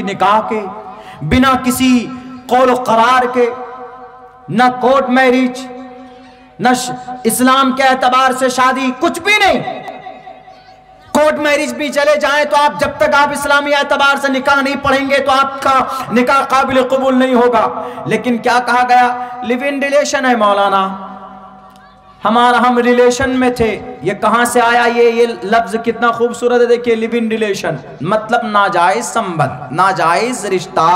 निकाह के, बिना किसी कौल करार के, न कोर्ट मैरिज, न इस्लाम के एतबार से शादी, कुछ भी नहीं। कोर्ट मैरिज भी चले जाएं तो आप जब तक आप इस्लामी एतबार से निकाह नहीं पढ़ेंगे तो आपका निकाह काबिल कबूल नहीं होगा। लेकिन क्या कहा गया? लिव इन रिलेशन है मौलाना, हम रिलेशन में थे। ये कहां से आया? ये लफ्ज कितना खूबसूरत है, देखिए। लिव इन रिलेशन मतलब नाजायज संबंध, नाजायज रिश्ता,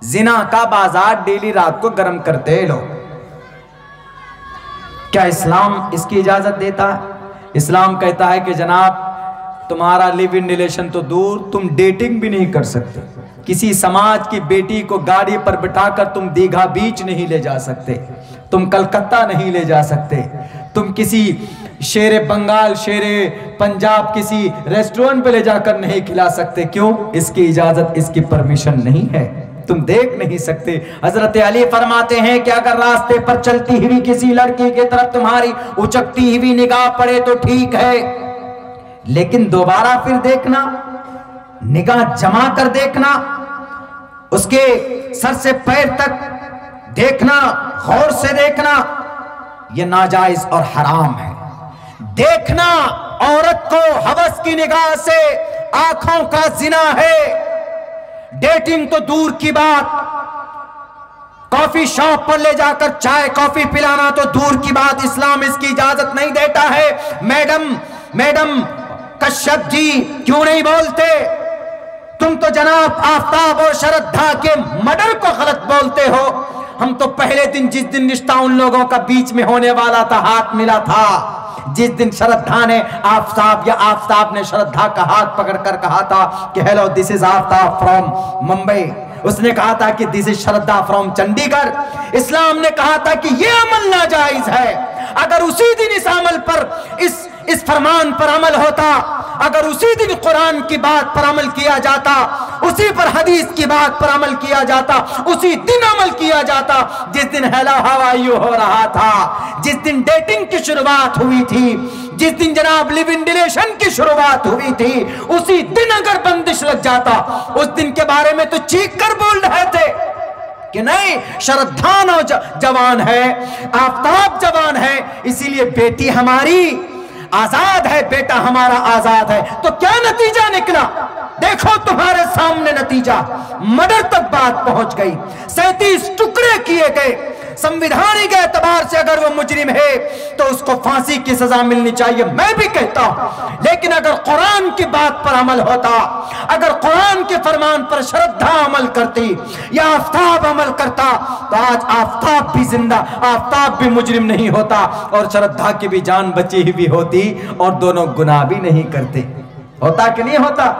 जिना का बाजार डेली रात को गर्म करते लोग। क्या इस्लाम इसकी इजाजत देता है? इस्लाम कहता है कि जनाब तुम्हारा लिव इन रिलेशन तो दूर, तुम डेटिंग भी नहीं कर सकते। किसी समाज की बेटी को गाड़ी पर बिठाकर तुम दीघा बीच नहीं ले जा सकते, तुम कलकत्ता नहीं ले जा सकते, तुम किसी शेरे बंगाल, शेरे पंजाब किसी रेस्टोरेंट पे ले जाकर नहीं खिला सकते। क्यों? इसकी इजाजत, इसकी परमिशन नहीं है, तुम देख नहीं सकते। हजरत अली फरमाते हैं कि अगर रास्ते पर चलती हुई किसी लड़की की तरफ तुम्हारी उचकती हुई निगाह पड़े तो ठीक है, लेकिन दोबारा फिर देखना, निगाह जमा कर देखना, उसके सर से पैर तक देखना, गौर से देखना, यह नाजायज और हराम है। देखना औरत को हवस की निगाह से आंखों का जिना है। डेटिंग तो दूर की बात, कॉफी शॉप पर ले जाकर चाय कॉफी पिलाना तो दूर की बात, इस्लाम इसकी इजाजत नहीं देता है। मैडम कश्यप जी क्यों नहीं बोलते? तुम तो जनाब आफताब और श्रद्धा के मर्डर को गलत बोलते हो। हम तो पहले दिन, जिस दिन रिश्ता उन लोगों का बीच में होने वाला था, हाथ मिला था, जिस दिन श्रद्धा ने आफताब या आफताब ने श्रद्धा का हाथ पकड़कर कहा था कि hello this is Aftab from Mumbai, उसने कहा था कि this is Shraddha from Chandigarh, Islam ने कहा था कि यह अमल नाजायज है। अगर उसी दिन इस अमल पर, इस फरमान पर अमल होता, अगर उसी दिन कुरान की बात पर अमल किया जाता, उसी पर हदीस की बात पर अमल किया जाता, उसी दिन अमल किया जाता जिस दिन हेलो हाउ आर यू हो रहा था, जिस दिन डेटिंग की शुरुआत हुई थी, जिस दिन जनाब लिव इन रिलेशन की शुरुआत हुई थी, उसी दिन अगर बंदिश लग जाता, उस दिन के बारे में तो चीख कर बोल रहे थे कि नहीं, श्रद्धा जवान है, आफताब जवान है, इसीलिए बेटी हमारी आजाद है, बेटा हमारा आजाद है। तो क्या नतीजा निकला? देखो तुम्हारे सामने नतीजा, मर्डर तक बात पहुंच गई, 37 टुकड़े किए गए। संविधानिक एतबार से अगर वो मुजरिम है तो उसको फांसी की सजा मिलनी चाहिए, मैं भी कहता हूं। लेकिन अगर कुरान की बात पर अमल होता, अगर कुरान के फरमान पर श्रद्धा अमल करती या आफताब अमल करता, तो आज आफताब भी जिंदा, आफताब भी मुजरिम नहीं होता और श्रद्धा की भी जान बची हुई होती और दोनों गुनाह भी नहीं करते। होता कि नहीं होता?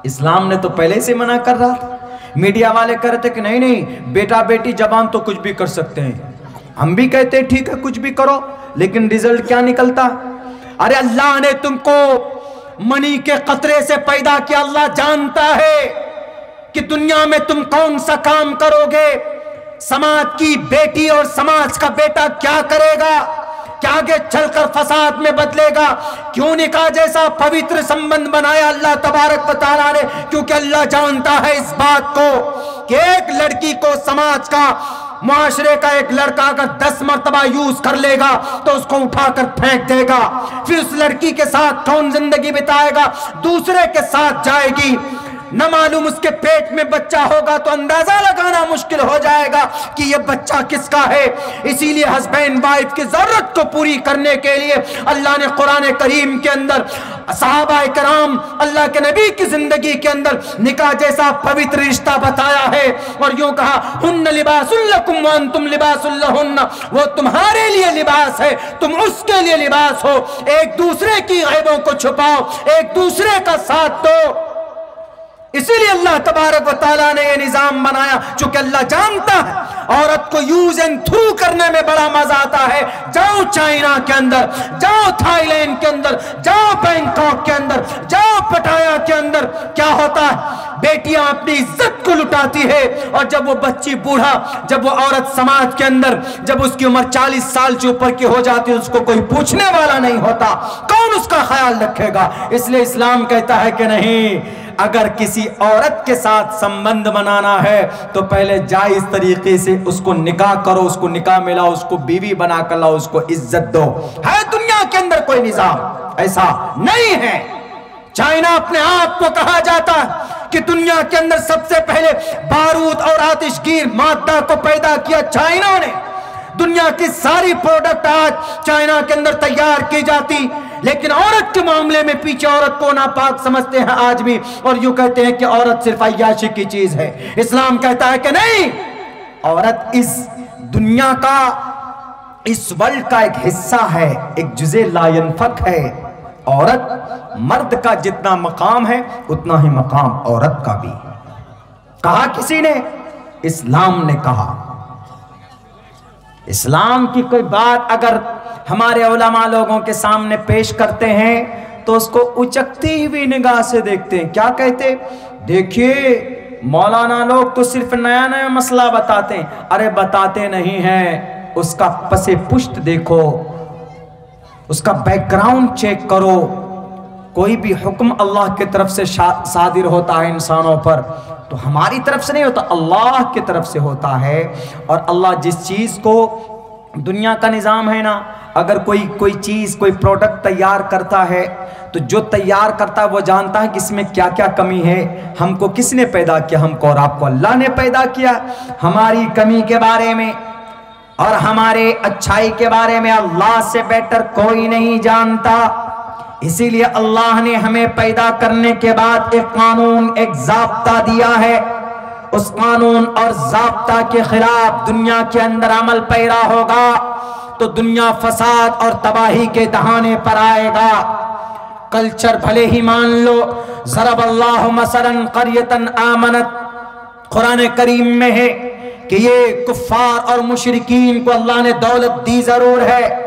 इस्लाम ने तो पहले से मना कर रहा था। मीडिया वाले कहते कि नहीं नहीं बेटा बेटी जवान तो कुछ भी कर सकते हैं। हम भी कहते हैं ठीक है कुछ भी करो, लेकिन रिजल्ट क्या निकलता? अरे अल्लाह ने तुमको मनी के कतरे से पैदा किया। अल्लाह जानता है कि दुनिया में तुम कौन सा काम करोगे, समाज की बेटी और समाज का बेटा क्या करेगा, क्या आगे चलकर फसाद में बदलेगा। क्यों निकाह जैसा पवित्र संबंध बनाया अल्लाह तबारक व तआला ने? क्योंकि अल्लाह जानता है इस बात को कि एक लड़की को समाज का, मुआशरे का एक लड़का अगर 10 मर्तबा यूज कर लेगा तो उसको उठाकर फेंक देगा। फिर उस लड़की के साथ कौन जिंदगी बिताएगा? दूसरे के साथ जाएगी। न मालूम उसके पेट में बच्चा होगा तो अंदाजा लगाना मुश्किल हो जाएगा कि यह बच्चा किसका है। इसीलिए हस्बैंड वाइफ की जरूरत को पूरी करने के लिए अल्लाह ने कुरान करीम के अंदर सहाबा कराम, अल्लाह के नबी की जिंदगी के अंदर निकाह जैसा पवित्र रिश्ता बताया है और यूं कहा हुन्ना लिबासुल लकुम व अंतुम लिबासुल लहुन्ना, वो तुम्हारे लिए लिबास है, तुम उसके लिए लिबास हो। एक दूसरे की ऐबों को छुपाओ, एक दूसरे का साथ दो। इसीलिए अल्लाह तबारक व तआला ने यह निजाम बनाया, चूंकि अल्लाह जानता है औरत को यूज एंड थ्रू करने में बड़ा मजा आता है। जाओ चाइना के अंदर, जाओ थाईलैंड के अंदर, जाओ बैंकॉक के अंदर, जाओ पटाया के अंदर, क्या होता है? बेटियां अपनी इज्जत को लुटाती है और जब वो बच्ची बूढ़ा, जब वो औरत समाज के अंदर, जब उसकी उम्र 40 साल से ऊपर की हो जाती है, उसको कोई पूछने वाला नहीं होता, कौन उसका ख्याल रखेगा? इसलिए इस्लाम कहता है कि नहीं, अगर किसी औरत के साथ संबंध बनाना है तो पहले जायज तरीके से उसको निकाह करो, उसको निकाह मिलाओ, उसको बीवी बना कर लाओ, उसको इज्जत दो। है दुनिया के अंदर कोई निजाम ऐसा नहीं है। चाइना अपने आप को कहा जाता है कि दुनिया के अंदर सबसे पहले बारूद और आतिशगीर मादा को पैदा किया चाइना ने। दुनिया की सारी प्रोडक्ट आज चाइना के अंदर तैयार की जाती, लेकिन औरत के मामले में पीछे औरत को नापाक समझते हैं आज भी, और यूं कहते हैं कि औरत सिर्फ अय्याशी की चीज है। इस्लाम कहता है कि नहीं, औरत इस दुनिया का, इस वर्ल्ड का एक हिस्सा है, एक जुज़े लायनफक है। औरत मर्द का जितना मकाम है उतना ही मकाम औरत का भी। कहा किसी ने? इस्लाम ने कहा। इस्लाम की कोई बात अगर हमारे उलमा लोगों के सामने पेश करते हैं तो उसको उचकती हुई निगाह से देखते हैं। क्या कहते? देखिए मौलाना लोग तो सिर्फ नया नया मसला बताते हैं। अरे बताते नहीं हैं, उसका पसे पुष्ट देखो, उसका बैकग्राउंड चेक करो। कोई भी हुक्म अल्लाह की तरफ से सादिर होता है इंसानों पर तो हमारी तरफ से नहीं होता, अल्लाह की तरफ से होता है। और अल्लाह जिस चीज़ को, दुनिया का निज़ाम है ना, अगर कोई चीज़, कोई प्रोडक्ट तैयार करता है तो जो तैयार करता है वो जानता है कि इसमें क्या क्या कमी है। हमको किसने पैदा किया? हमको और आपको अल्लाह ने पैदा किया। हमारी कमी के बारे में और हमारे अच्छाई के बारे में अल्लाह से बेटर कोई नहीं जानता। इसीलिए अल्लाह ने हमें पैदा करने के बाद एक कानून, एक ज़ाब्ता दिया है। उस कानून और ज़ाब्ता के खिलाफ दुनिया के अंदर अमल पैरा होगा तो दुनिया फसाद और तबाही के दहाने पर आएगा। कल्चर भले ही मान लो, ज़रबल्लाहु मसलन क़रियतन आमनत, कुरान करीम में है कि ये कुफ्फार और मुशरिकीन को अल्लाह ने दौलत दी जरूर है,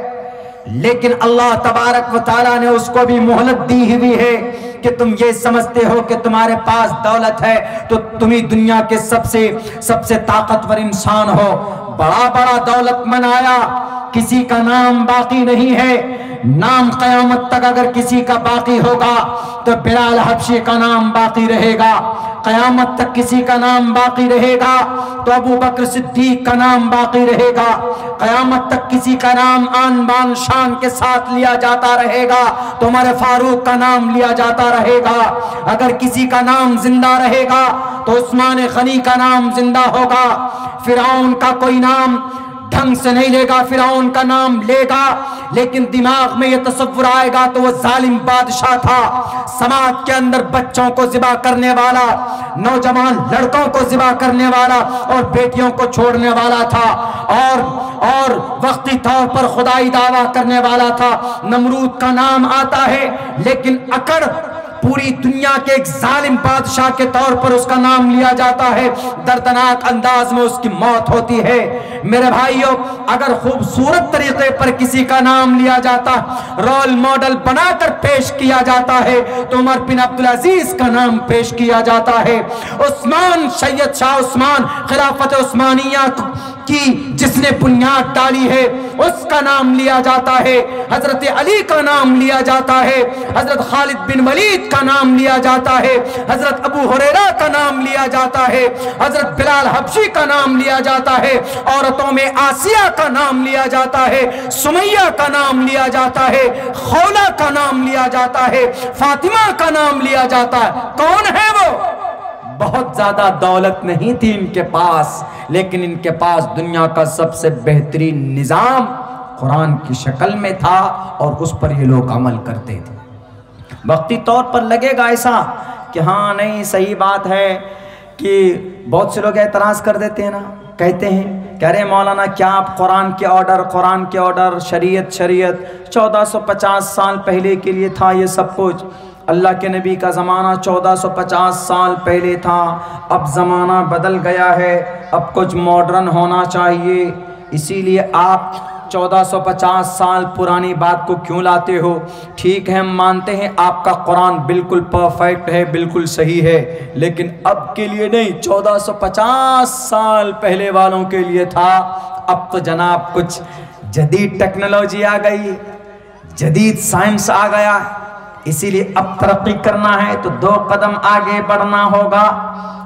लेकिन अल्लाह तबारक व तआला ने उसको भी मोहलत दी हुई है कि तुम ये समझते हो कि तुम्हारे पास दौलत है तो तुम ही दुनिया के सबसे ताकतवर इंसान हो। बड़ा बड़ा दौलत मनाया, किसी का नाम बाकी नहीं है। नाम क़यामत तक अगर किसी का बाकी होगा तो बिलाल हबशी का नाम बाकी रहेगा। क़यामत तक किसी का नाम बाकी रहेगा तो अबू बकर सिद्दीक का नाम बाकी रहेगा। क़यामत तक किसी का नाम आन बान शान के साथ लिया जाता रहेगा तो उमर फारूक का नाम लिया जाता रहेगा। अगर किसी का नाम जिंदा रहेगा तो उस्मान गनी का नाम जिंदा होगा। फिरौन का कोई नाम ढंग से नहीं लेगा, फिरौन का नाम लेगा, लेकिन दिमाग में ये तसव्वुर आएगा तो वो जालिम बादशाह था, समाज के अंदर बच्चों को ज़िबा करने वाला, नौजवान लड़कों को ज़िबा करने वाला और बेटियों को छोड़ने वाला था, और वक्ती तौर पर खुदाई दावा करने वाला था। नमरूद का नाम आता है, लेकिन अकड़ पूरी दुनिया के एक जालिम बादशाह के तौर पर उसका नाम लिया जाता है। दर्दनाक अंदाज में उसकी मौत होती है। मेरे भाइयों, अगर खूबसूरत तरीके पर किसी का नाम लिया जाता, रोल मॉडल बनाकर पेश किया जाता है तो उमर बिन अब्दुल अजीज का नाम पेश किया जाता है। उस्मान, सैयद शाह उस्मान, खिलाफत उस्मानिया की जिसने बुनियाद डाली है उसका नाम लिया जाता है। हजरत अली का नाम लिया जाता है, हजरत खालिद बिन वलीद का नाम लिया जाता है, हजरत अबू हुरैरा का नाम लिया जाता है, हजरत बिलाल हबशी का नाम लिया जाता है, औरतों में आसिया का नाम लिया जाता है, सुमैया का नाम लिया जाता है, खौला का नाम लिया जाता है, फातिमा का नाम लिया जाता है। कौन है वो? बहुत ज्यादा दौलत नहीं थी इनके पास, लेकिन इनके पास दुनिया का सबसे बेहतरीन निजाम कुरान की शक्ल में था और उस पर ये लोग अमल करते थे। वक्ती तौर पर लगेगा ऐसा कि हाँ नहीं सही बात है, कि बहुत से लोग एतराज़ कर देते हैं ना, कहते हैं कह रहे मौलाना क्या आप कुरान के ऑर्डर शरीयत 1450 साल पहले के लिए था ये सब कुछ। अल्लाह के नबी का ज़माना 1450 साल पहले था, अब ज़माना बदल गया है, अब कुछ मॉडर्न होना चाहिए, इसीलिए आप 1450 साल पुरानी बात को क्यों लाते हो? ठीक है, हम मानते हैं आपका कुरान बिल्कुल परफेक्ट है, बिल्कुल सही है, लेकिन अब के लिए नहीं, 1450 साल पहले वालों के लिए था। अब तो जनाब कुछ जदीद टेक्नोलॉजी आ गई, जदीद साइंस आ गया, इसीलिए अब तरक्की करना है तो 2 कदम आगे बढ़ना होगा।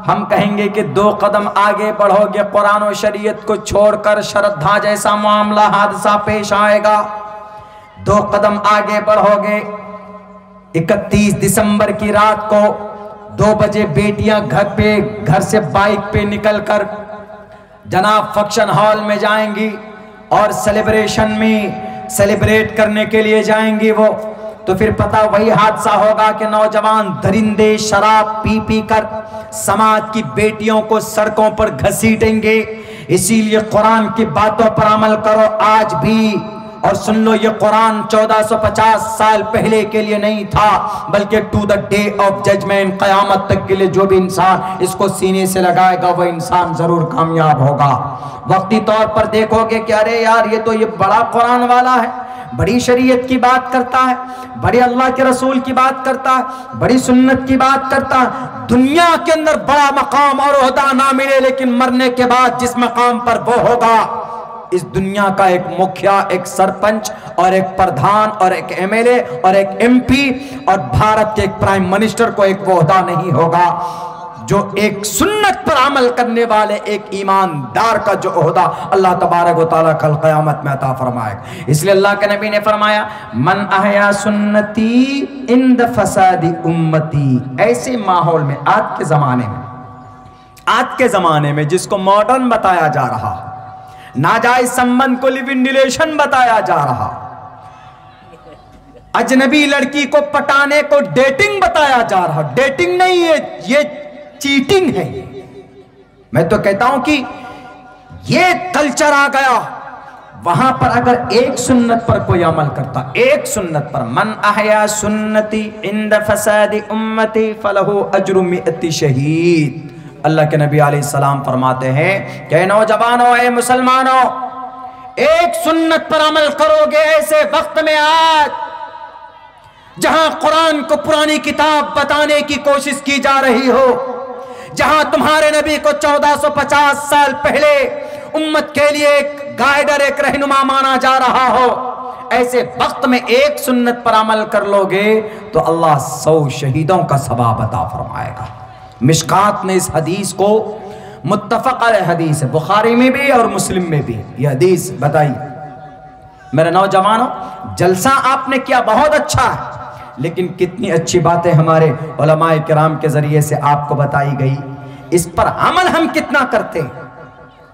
हम कहेंगे कि 2 कदम आगे बढ़ोगे, कुरान और शरीयत को छोड़कर श्रद्धा जैसा मामला हादसा पेश आएगा। 2 कदम आगे बढ़ोगे, 31 दिसंबर की रात को 2 बजे बेटियां घर से बाइक पे निकलकर जनाब फंक्शन हॉल में जाएंगी और सेलिब्रेट करने के लिए जाएंगी वो, तो फिर पता वही हादसा होगा कि नौजवान दरिंदे शराब पी कर समाज की बेटियों को सड़कों पर घसीटेंगे। इसीलिए कुरान की बातों पर अमल करो आज भी। और सुन लो, ये कुरान 1450 साल पहले के लिए नहीं था, बल्कि to the day of judgment, कयामत तक के लिए जो भी इंसान इसको सीने से लगाएगा वह इंसान जरूर कामयाब होगा। वक्ती तौर पर देखोगे कि अरे यार ये तो ये बड़ा कुरान वाला है, बड़ी शरीयत की बात करता है, बड़े अल्लाह के रसूल की बात करता है, बड़ी सुन्नत की बात करता है। दुनिया के अंदर बड़ा मकाम और ओहदा ना मिले, लेकिन मरने के बाद जिस मकाम पर वो होगा, इस दुनिया का एक मुखिया, एक सरपंच और एक प्रधान और एक एमएलए और एक एमपी और भारत के एक प्राइम मिनिस्टर को एक ओहदा नहीं होगा जो एक सुन्नत पर अमल करने वाले एक ईमानदार का जो ओहदा अल्लाह तबारक व तआला कल क़यामत में अता फरमाएगा। इसलिए अल्लाह के नबी ने फरमाया, मन अहया सुन्नती इंद फसादी उम्मती। ऐसे माहौल में आज के जमाने में जिसको मॉडर्न बताया जा रहा, नाजायज संबंध को लिव इन रिलेशन बताया जा रहा, अजनबी लड़की को पटाने को डेटिंग बताया जा रहा, डेटिंग नहीं ये चीटिंग है। मैं तो कहता हूं कि ये कल्चर आ गया, वहां पर अगर एक सुन्नत पर कोई अमल करता, एक सुन्नत पर, मन अहया सुन्नती इंद फसादी उम्मती फलहु अज्रु मिअती शहीद। अल्लाह के नबी अलैहिस्सलाम फरमाते हैं कि नौजवानों, ए मुसलमानों, एक सुन्नत पर अमल करोगे ऐसे वक्त में आज जहां कुरान को पुरानी किताब बताने की कोशिश की जा रही हो, जहां तुम्हारे नबी को 1450 साल पहले उम्मत के लिए एक गाइडर, एक रहनुमा माना जा रहा हो, ऐसे वक्त में एक सुन्नत पर अमल कर लोगे तो अल्लाह 100 शहीदों का सवाब अता फरमाएगा। मिशकात ने इस हदीस को, मुत्तफक अलैह हदीस है, बुखारी में भी और मुस्लिम में भी यह हदीस बताई। मेरे नौजवानों, जलसा आपने किया बहुत अच्छा है, लेकिन कितनी अच्छी बातें हमारे उलमाए किराम के जरिए से आपको बताई गई, इस पर अमल हम कितना करते हैं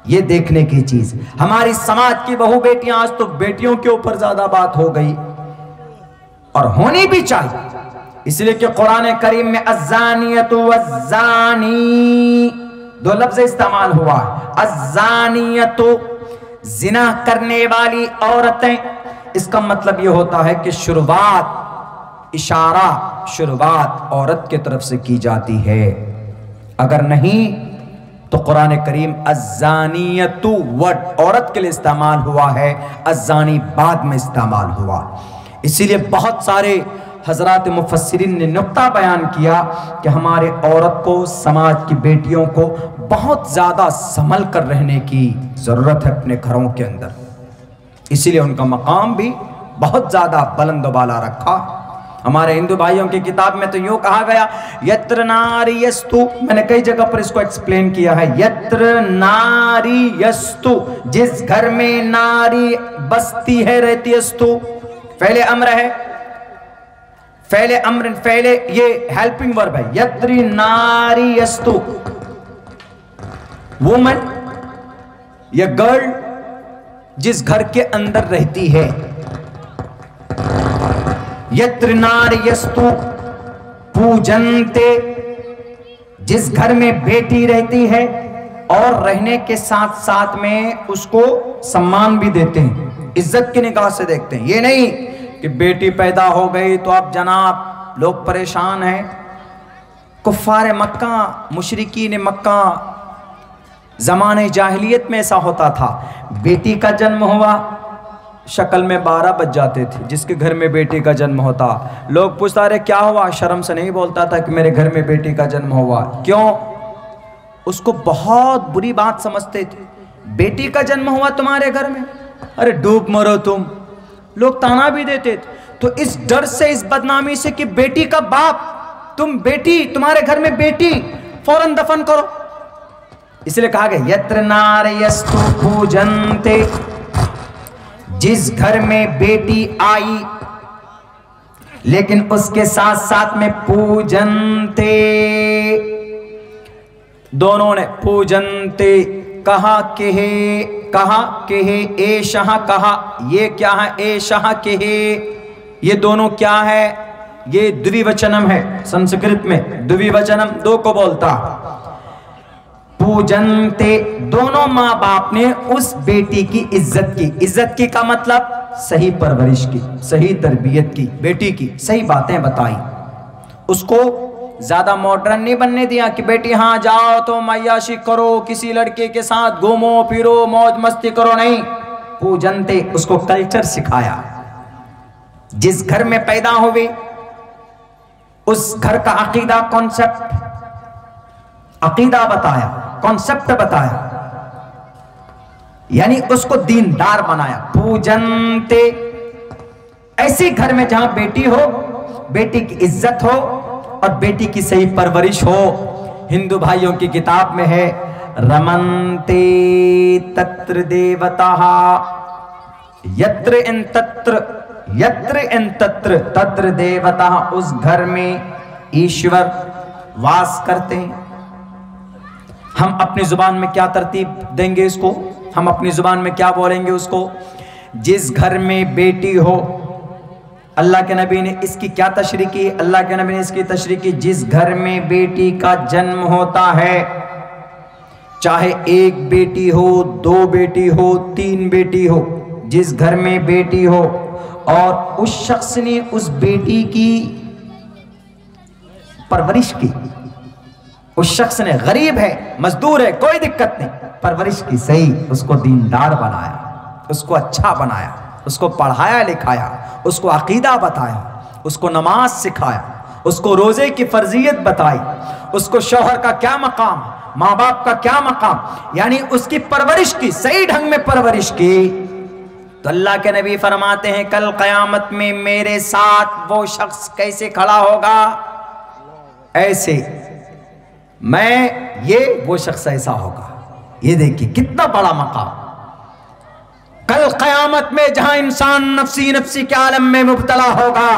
ये देखने की चीज। हमारी समाज की बहू बेटियां, आज तो बेटियों के ऊपर ज्यादा बात हो गई और होनी भी चाहिए, इसलिए कि कुरान करीम में अज़्ज़ानियतु वज़्ज़ानी 2 लफ्ज़ इस्तेमाल हुआ है। अज़्ज़ानियतु जिना करने वाली औरतें, इसका मतलब यह होता है कि शुरुआत, इशारा शुरुआत औरत की तरफ से की जाती है। अगर नहीं तो कुरान करीम अज़्ज़ानियतु वर्ड औरत के लिए इस्तेमाल हुआ है, अज़्ज़ानी बाद में इस्तेमाल हुआ। इसीलिए बहुत सारे हजरात मुफस्सिरीन ने नुक्ता बयान किया कि हमारे औरत को, समाज की बेटियों को बहुत ज्यादा संभल कर रहने की जरूरत है अपने घरों के अंदर। इसीलिए उनका मकाम भी बहुत ज्यादा बुलंद बाला रखा। हमारे हिंदू भाइयों की किताब में तो यूं कहा गया, यत्र नारी यस्तु, मैंने कई जगह पर इसको एक्सप्लेन किया है, यत्र नारी यस्तु, जिस घर में नारी बसती है, रहती यस्तु, पहले अम्र है, पहले ये हेल्पिंग वर्ब है, यत्री नारी यस्तु, वुमन या गर्ल जिस घर के अंदर रहती है, यत्र नारी यस्तु पूजन्ते, जिस घर में बेटी रहती है और रहने के साथ साथ में उसको सम्मान भी देते हैं, इज्जत की निगाह से देखते हैं। ये नहीं कि बेटी पैदा हो गई तो अब जनाब लोग परेशान हैं। कुफ्फार मक्का, मुशरिकीन मक्का ज़माने जाहिलियत में ऐसा होता था, बेटी का जन्म हुआ, शक्ल में 12 बज जाते थे। जिसके घर में बेटी का जन्म होता, लोग पूछता रहे क्या हुआ, शर्म से नहीं बोलता था कि मेरे घर में बेटी का जन्म हुआ। क्यों? उसको बहुत बुरी बात समझते थे। बेटी का जन्म हुआ तुम्हारे घर में, अरे डूब मरो तुम। लोग ताना भी देते थे। तो इस डर से, इस बदनामी से कि बेटी का बाप, तुम बेटी, तुम्हारे घर में बेटी, फौरन दफन करो। इसलिए कहा गया यत्र नार्यस्तु पूजन्ते, जिस घर में बेटी आई लेकिन उसके साथ साथ में पूजन्ते, दोनों ने पूजन्ते कहा के हे एशः कहा, ये क्या है एशः के हे, ये दोनों क्या है, ये द्विवचनम है। संस्कृत में द्विवचनम दो को बोलता। पूजन्ते, दोनों माँ बाप ने उस बेटी की इज्जत की। इज्जत की का मतलब सही परवरिश की, सही तरबियत की, बेटी की सही बातें बताई, उसको ज्यादा मॉडर्न नहीं बनने दिया कि बेटी हाँ जाओ तो मैयाशी करो, किसी लड़के के साथ घूमो फिरो, मौज मस्ती करो, नहीं। पूजनते, उसको कल्चर सिखाया। जिस घर में पैदा हुए उस घर का अकीदा, कॉन्सेप्ट, अकीदा बताया, कॉन्सेप्ट बताया, यानी उसको दीनदार बनाया। पूजनते, ऐसे घर में जहां बेटी हो, बेटी की इज्जत हो और बेटी की सही परवरिश हो। हिंदू भाइयों की किताब में है रमन्ते तत्र देवताः यत्र इन तत्र तत्र देवताः, उस घर में ईश्वर वास करते हैं। हम अपनी जुबान में क्या तरतीब देंगे इसको, हम अपनी जुबान में क्या बोलेंगे उसको। जिस घर में बेटी हो, अल्लाह के नबी ने इसकी क्या तशरीह की, अल्लाह के नबी ने इसकी तशरीह की, जिस घर में बेटी का जन्म होता है, चाहे एक बेटी हो, दो बेटी हो, तीन बेटी हो, जिस घर में बेटी हो और उस शख्स ने उस बेटी की परवरिश की, उस शख्स ने, गरीब है, मजदूर है, कोई दिक्कत नहीं, परवरिश की सही, उसको दीनदार बनाया, उसको अच्छा बनाया, उसको पढ़ाया लिखाया, उसको अकीदा बताया, उसको नमाज सिखाया, उसको रोजे की फर्जियत बताई, उसको शौहर का क्या मकाम, माँ बाप का क्या मकाम, यानी उसकी परवरिश की, सही ढंग में परवरिश की। तो अल्लाह के नबी फरमाते हैं कल क़यामत में मेरे साथ वो शख्स कैसे खड़ा होगा, ऐसे मैं, ये वो शख्स ऐसा होगा। ये देखिए कितना बड़ा मकाम। कल क़यामत में जहां इंसान नफ्सी नफ्सी के आलम में मुब्तला होगा,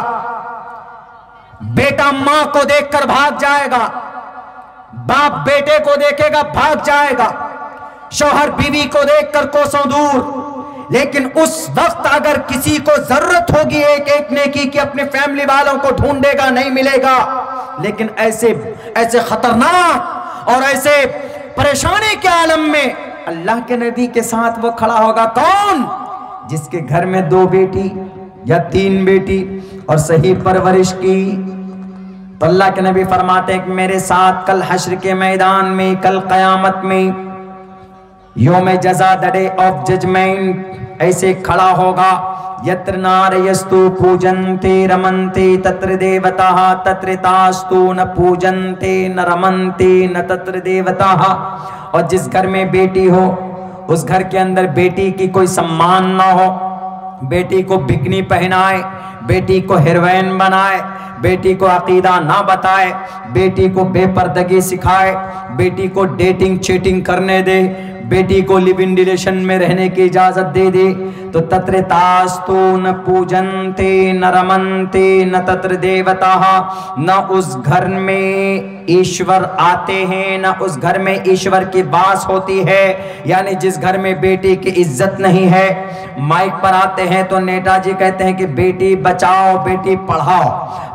बेटा मां को देखकर भाग जाएगा, बाप बेटे को देखेगा भाग जाएगा, शौहर बीवी को देखकर कोसों दूर। लेकिन उस वक्त अगर किसी को जरूरत होगी एक एक नेकी की, अपने फैमिली वालों को ढूंढेगा, नहीं मिलेगा। लेकिन ऐसे ऐसे खतरनाक और ऐसे परेशानी के आलम में अल्लाह के नबी के साथ वो खड़ा होगा। कौन? जिसके घर में दो बेटी या तीन बेटी और सही परवरिश की। तो अल्लाह के नबी फरमाते हैं कि मेरे साथ कल हश्र के मैदान में, कल क़यामत में, योम जज़ा, द डे ऑफ जजमेंट, ऐसे खड़ा होगा। यत्र नारयस्तु पूजन्ते रमन्ते तत्र देवताः तत्र तास्तु न पूजन्ते न रमन्ते न तत्र देवताः। और जिस घर में बेटी हो उस घर के अंदर बेटी की कोई सम्मान ना हो, बेटी को बिकनी पहनाए, बेटी को हीरोइन बनाए, बेटी को अकीदा ना बताए, बेटी को बेपर्दगी सिखाए, बेटी को डेटिंग चीटिंग करने दे, बेटी को लिव इन रिलेशन में रहने की इजाजत दे दे। तो तत्र तास्तु न पूजन्ते न रमन्ते न तत्र देवताः, न उस घर में ईश्वर आते हैं, न उस घर में ईश्वर की वास होती है। यानी जिस घर में बेटी की इज्जत नहीं है, माइक पर आते हैं तो नेताजी कहते हैं कि बेटी बचाओ बेटी पढ़ाओ।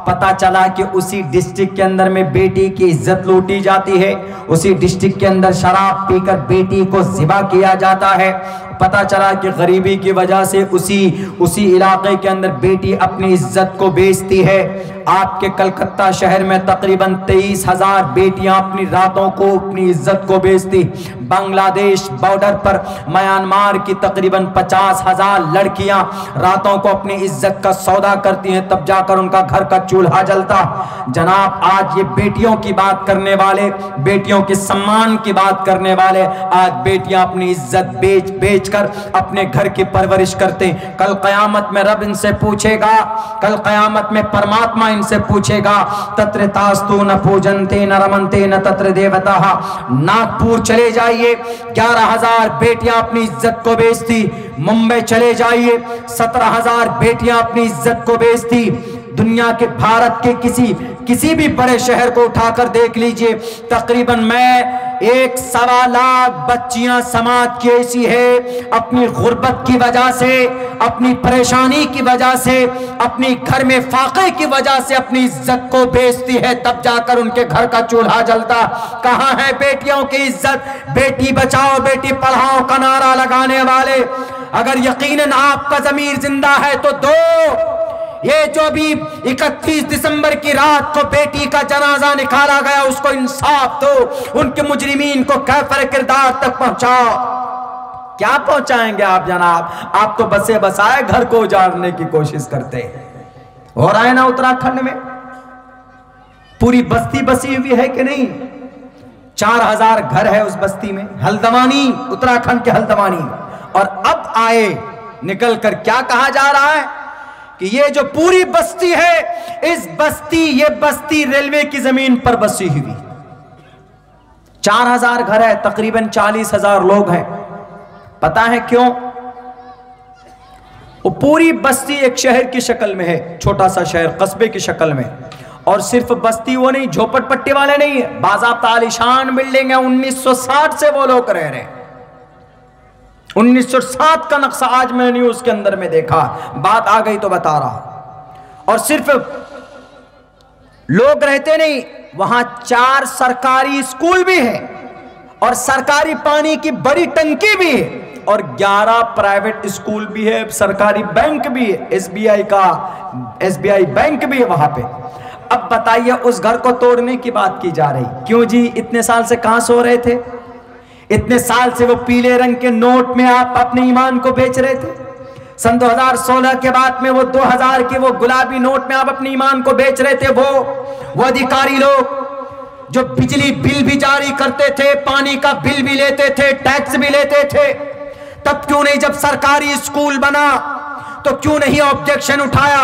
पता चला कि उसी डिस्ट्रिक्ट के अंदर में बेटी की इज्जत लूटी जाती है, उसी डिस्ट्रिक्ट के अंदर शराब पीकर बेटी को ज़िबा किया जाता है। पता चला कि गरीबी की वजह से उसी इलाके के अंदर बेटी अपनी इज्जत को बेचती है। आपके कलकत्ता शहर में तकरीबन 23,000 बेटियां अपनी रातों को, अपनी इज्जत को बेचती। बांग्लादेश बॉर्डर पर म्यांमार की तकरीबन 50,000 लड़कियां रातों को अपनी इज्जत का सौदा करती हैं, तब जाकर उनका घर का चूल्हा जलता। जनाब, आज ये बेटियों की बात करने वाले, बेटियों के सम्मान की बात करने वाले, आज बेटियां अपनी इज्जत बेच कर अपने घर की परवरिश करते हैं। कल कयामत में रब इनसे पूछेगा, कल कयामत में परमात्मा इनसे पूछेगा, तत्र तास्तु न पूजनते न रमनते न तत्र देवता। नागपुर चले जाइए, 11,000 बेटियां अपनी इज्जत को बेचती। मुंबई चले जाइए, 17,000 बेटियां अपनी इज्जत को बेचती। दुनिया के, भारत के किसी भी बड़े शहर को उठाकर देख लीजिए, तकरीबन मैं 1.25 लाख बच्चियां समाज की ऐसी है, अपनी गुर्बत की वजह से, अपनी परेशानी की वजह से, अपनी घर में फाके की वजह से अपनी इज्जत को बेचती है, तब जाकर उनके घर का चूल्हा जलता। कहां है बेटियों की इज्जत? बेटी बचाओ बेटी पढ़ाओ का नारा लगाने वाले, अगर यकीनन आपका ज़मीर जिंदा है तो दो। ये जो भी 31 दिसंबर की रात को बेटी का जनाजा निकाला गया, उसको इंसाफ दो, उनके मुजरिमीन को कैफर किरदार तक पहुंचाओ। क्या पहुंचाएंगे आप जनाब? आप तो बसे बसाए घर को उजाड़ने की कोशिश करते हैं। हो रहा है ना उत्तराखंड में, पूरी बस्ती बसी हुई है कि नहीं? 4,000 घर है उस बस्ती में, हल्द्वानी, उत्तराखंड के हल्द्वानी। और अब आए निकल कर क्या कहा जा रहा है कि ये जो पूरी बस्ती है, ये बस्ती रेलवे की जमीन पर बसी हुई। 4,000 घर है, तकरीबन 40,000 लोग हैं। पता है क्यों? वो पूरी बस्ती एक शहर की शक्ल में है, छोटा सा शहर, कस्बे की शक्ल में। और सिर्फ बस्ती वो नहीं, झोपड़पट्टी वाले नहीं है, बाज़ाब्ता आलीशान बिल्डिंग है। 1960 से वो लोग रह रहे हैं। 1960 का नक्शा आज मैंने न्यूज के अंदर में देखा, बात आ गई तो बता रहा। और सिर्फ लोग रहते नहीं, वहां 4 सरकारी स्कूल भी है और सरकारी पानी की बड़ी टंकी भी है और 11 प्राइवेट स्कूल भी है, सरकारी बैंक भी है, एसबीआई बैंक भी है वहां पे। अब बताइए, उस घर को तोड़ने की बात की जा रही, क्यों जी? इतने साल से कहां सो रहे थे? इतने साल से वो पीले रंग के नोट में आप अपने ईमान को बेच रहे थे। सन 2016 के बाद में वो 2000 के वो गुलाबी नोट में आप अपने ईमान को बेच रहे थे। वो अधिकारी लोग जो बिजली बिल भी जारी करते थे, पानी का बिल भी लेते थे, टैक्स भी लेते थे, तब क्यों नहीं, जब सरकारी स्कूल बना तो क्यों नहीं ऑब्जेक्शन उठाया?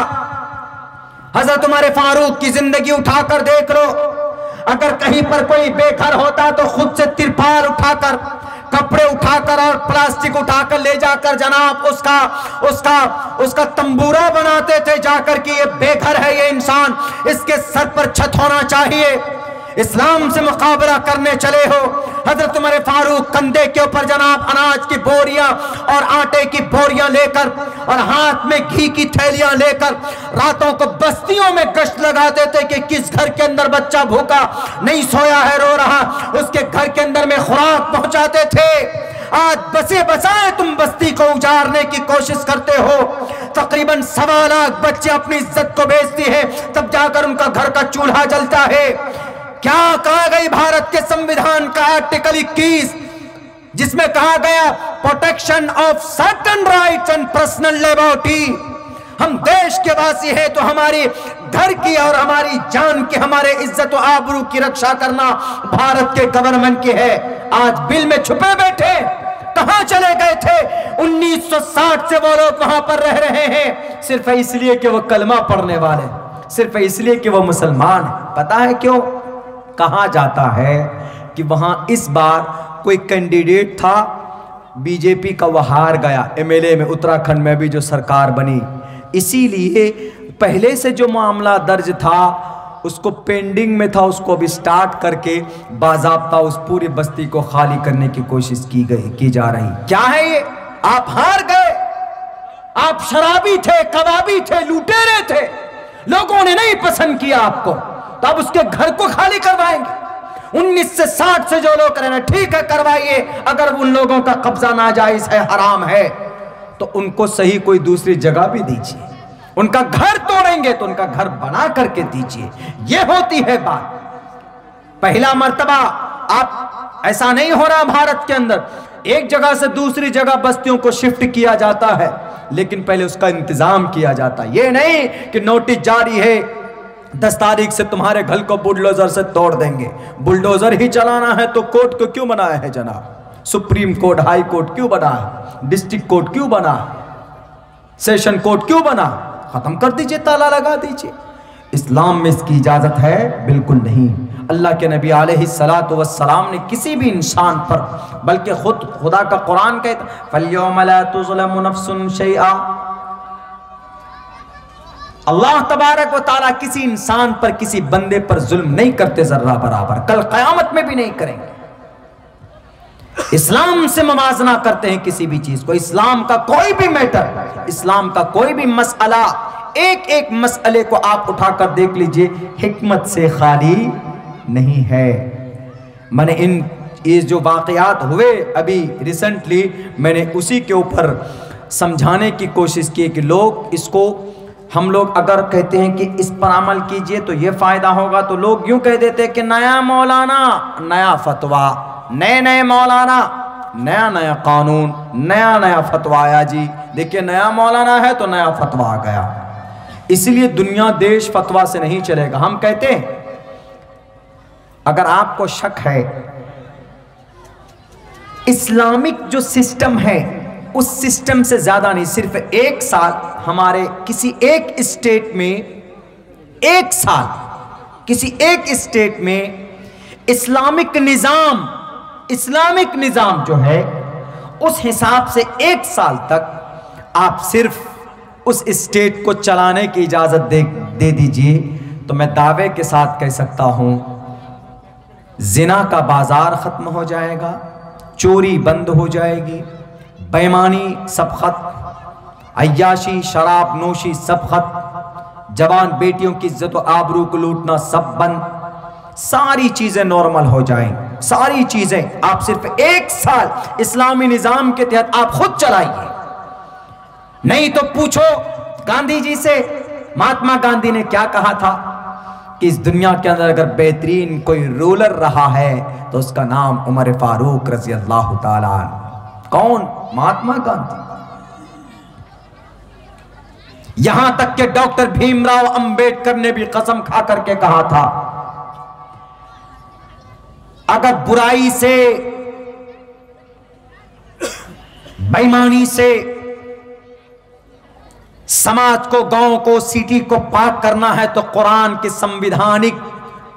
हजरत उमर फारूक की जिंदगी उठाकर देख लो, अगर कहीं पर कोई बेघर होता तो खुद से तिरपाल उठाकर, कपड़े उठाकर और प्लास्टिक उठाकर ले जाकर जनाब उसका तंबूरा बनाते थे जाकर कि ये बेघर है, ये इंसान, इसके सर पर छत होना चाहिए। इस्लाम से मुकाबला करने चले हो। हजरत उमर फारूक कंधे के ऊपर जनाब अनाज की बोरियां और आटे की बोरियां लेकर और हाथ में घी की थैलियां लेकर रातों को बस्तियों में गश्त लगाते थे कि किस घर के अंदर बच्चा भूखा नहीं सोया है, रो रहा, उसके घर के अंदर में खुराक पहुंचाते थे। आज बसे बसाए तुम बस्ती को उजाड़ने की कोशिश करते हो। तकरीबन 1.25 लाख बच्चे अपनी इज्जत को बेचती है, तब जाकर उनका घर का चूल्हा जलता है। क्या कहा गई भारत के संविधान का आर्टिकल 21, जिसमें कहा गया protection of certain rights and personal liberty. हम देश के वासी हैं तो हमारी घर की और हमारी जान की, हमारे इज्जत और आबरू की रक्षा करना भारत के गवर्नमेंट की है। आज बिल में छुपे बैठे कहां चले गए थे? 1960 से वो लोग वहां पर रह रहे हैं, सिर्फ इसलिए कि वो कलमा पढ़ने वाले, सिर्फ इसलिए कि वो मुसलमान है। पता है क्यों? कहा जाता है कि वहां इस बार कोई कैंडिडेट था बीजेपी का, वह हार गया एमएलए में, उत्तराखंड में भी जो सरकार बनी, इसीलिए पहले से जो मामला दर्ज था उसको पेंडिंग में था, उसको भी स्टार्ट करके बाज़ाब्ता उस पूरी बस्ती को खाली करने की कोशिश की जा रही। क्या है ये? आप हार गए, आप शराबी थे, कबाबी थे, लुटेरे थे, लोगों ने नहीं पसंद किया आपको, तो अब उसके घर को खाली करवाएंगे। 1960 से जो लोग रहना, ठीक है करवाइए, अगर उन लोगों का कब्जा नाजायज है, हराम है, तो उनको सही कोई दूसरी जगह भी दीजिए, उनका घर तोड़े देंगे तो उनका घर बना करके दीजिए। ये होती है बात। पहला मर्तबा आप, ऐसा नहीं हो रहा भारत के अंदर एक जगह से दूसरी जगह बस्तियों को शिफ्ट किया जाता है, लेकिन पहले उसका इंतजाम किया जाता है। ये नहीं कि नोटिस जारी है 10 तारीख से तुम्हारे घर को बुलडोजर से तोड़ देंगे। बुलडोजर ही चलाना है तो कोर्ट को क्यों बनाया है जनाब? सुप्रीम कोर्ट, हाई कोर्ट क्यों बना है? डिस्ट्रिक्ट कोर्ट क्यों बना है? सेशन कोर्ट क्यों बना? खत्म कर दीजिए, ताला लगा दीजिए। इस्लाम में इसकी इजाजत है? बिल्कुल नहीं। अल्लाह के नबी अलैहिस्सलातु वस्सलाम ने किसी भी इंसान पर, बल्कि खुद खुदा का कुरान कहता फल्यौम ला तुज़लमु नफ्सुन शैआ, अल्लाह तबारक व तआला किसी इंसान पर, किसी बंदे पर जुल्म नहीं करते जर्रा बराबर, कल क़यामत में भी नहीं करेंगे। इस्लाम से मवाजना करते हैं किसी भी चीज को। इस्लाम का कोई भी मैटर, इस्लाम का कोई भी मसला, एक एक मसले को आप उठाकर देख लीजिए, हिकमत से खाली नहीं है। मैंने ये जो वाकयात हुए अभी रिसेंटली, मैंने उसी के ऊपर समझाने की कोशिश की कि लोग इसको, हम लोग अगर कहते हैं कि इस पर अमल कीजिए तो ये फायदा होगा, तो लोग यूं कह देते हैं कि नया मौलाना, नया फतवा, नए नए मौलाना, नया नया कानून, नया नया फतवा आया जी। देखिए नया मौलाना है तो नया फतवा आ गया। इसलिए दुनिया देश फतवा से नहीं चलेगा। हम कहते हैं अगर आपको शक है, इस्लामिक जो सिस्टम है उस सिस्टम से ज्यादा नहीं, सिर्फ 1 साल हमारे किसी एक स्टेट में, 1 साल किसी एक स्टेट में इस्लामिक निजाम जो है उस हिसाब से 1 साल तक आप सिर्फ उस स्टेट को चलाने की इजाजत दे दीजिए, तो मैं दावे के साथ कह सकता हूं जिना का बाजार खत्म हो जाएगा, चोरी बंद हो जाएगी, बेईमानी सब खत्म, अय्याशी शराब नोशी सब खत्म, जवान बेटियों की इज्जत और आबरू को लूटना सब बंद, सारी चीजें नॉर्मल हो जाएंगी। सारी चीजें आप सिर्फ 1 साल इस्लामी निजाम के तहत आप खुद चलाइए। नहीं तो पूछो गांधी जी से, महात्मा गांधी ने क्या कहा था कि इस दुनिया के अंदर अगर बेहतरीन कोई रूलर रहा है तो उसका नाम उमर फारूक रजी अल्लाह ताला। कौन? महात्मा गांधी। यहां तक कि डॉक्टर भीमराव अंबेडकर ने भी कसम खा करके कहा था अगर बुराई से, बेईमानी से समाज को, गांव को, सिटी को पाक करना है तो कुरान के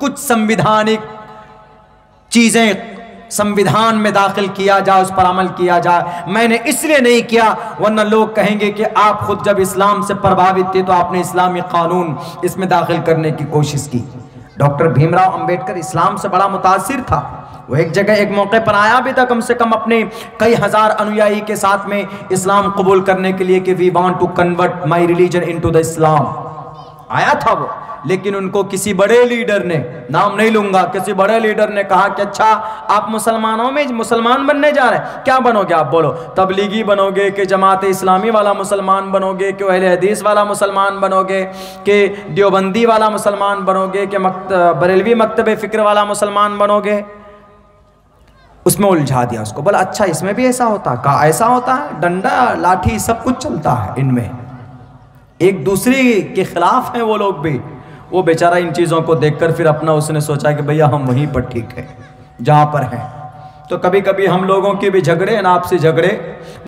कुछ संविधानिक चीजें संविधान में दाखिल किया जाए, उस पर अमल किया जाए। मैंने इसलिए नहीं किया वरना लोग कहेंगे कि आप खुद जब इस्लाम से प्रभावित थे तो आपने इस्लामी कानून इसमें दाखिल करने की कोशिश की। डॉक्टर भीमराव अंबेडकर इस्लाम से बड़ा मुतासिर था। वो एक जगह एक मौके पर आया भी था, कम से कम अपने कई हजार अनुयायी के साथ में इस्लाम कबूल करने के लिए कि we want to convert my religion into the Islam, आया था वो। लेकिन उनको किसी बड़े लीडर ने, नाम नहीं लूंगा, किसी बड़े लीडर ने कहा कि अच्छा आप मुसलमानों में मुसलमान बनने जा रहे हैं, क्या बनोगे आप? बोलो, तबलीगी बनोगे कि जमात इस्लामी वाला मुसलमान बनोगे, कि अहले हदीस वाला मुसलमान बनोगे, कि देवबंदी वाला मुसलमान बनोगे, कि बरेलवी मकतब फ़िक्र वाला मुसलमान बनोगे? उसमें उलझा दिया उसको। बोला अच्छा इसमें भी ऐसा होता है? कहा ऐसा होता है, डंडा लाठी सब कुछ चलता है इनमें, एक दूसरे के खिलाफ हैं वो लोग भी। वो बेचारा इन चीज़ों को देखकर फिर अपना उसने सोचा कि भैया हम वहीं पर ठीक है जहाँ पर हैं। तो कभी कभी हम लोगों के भी झगड़े, आपसी झगड़े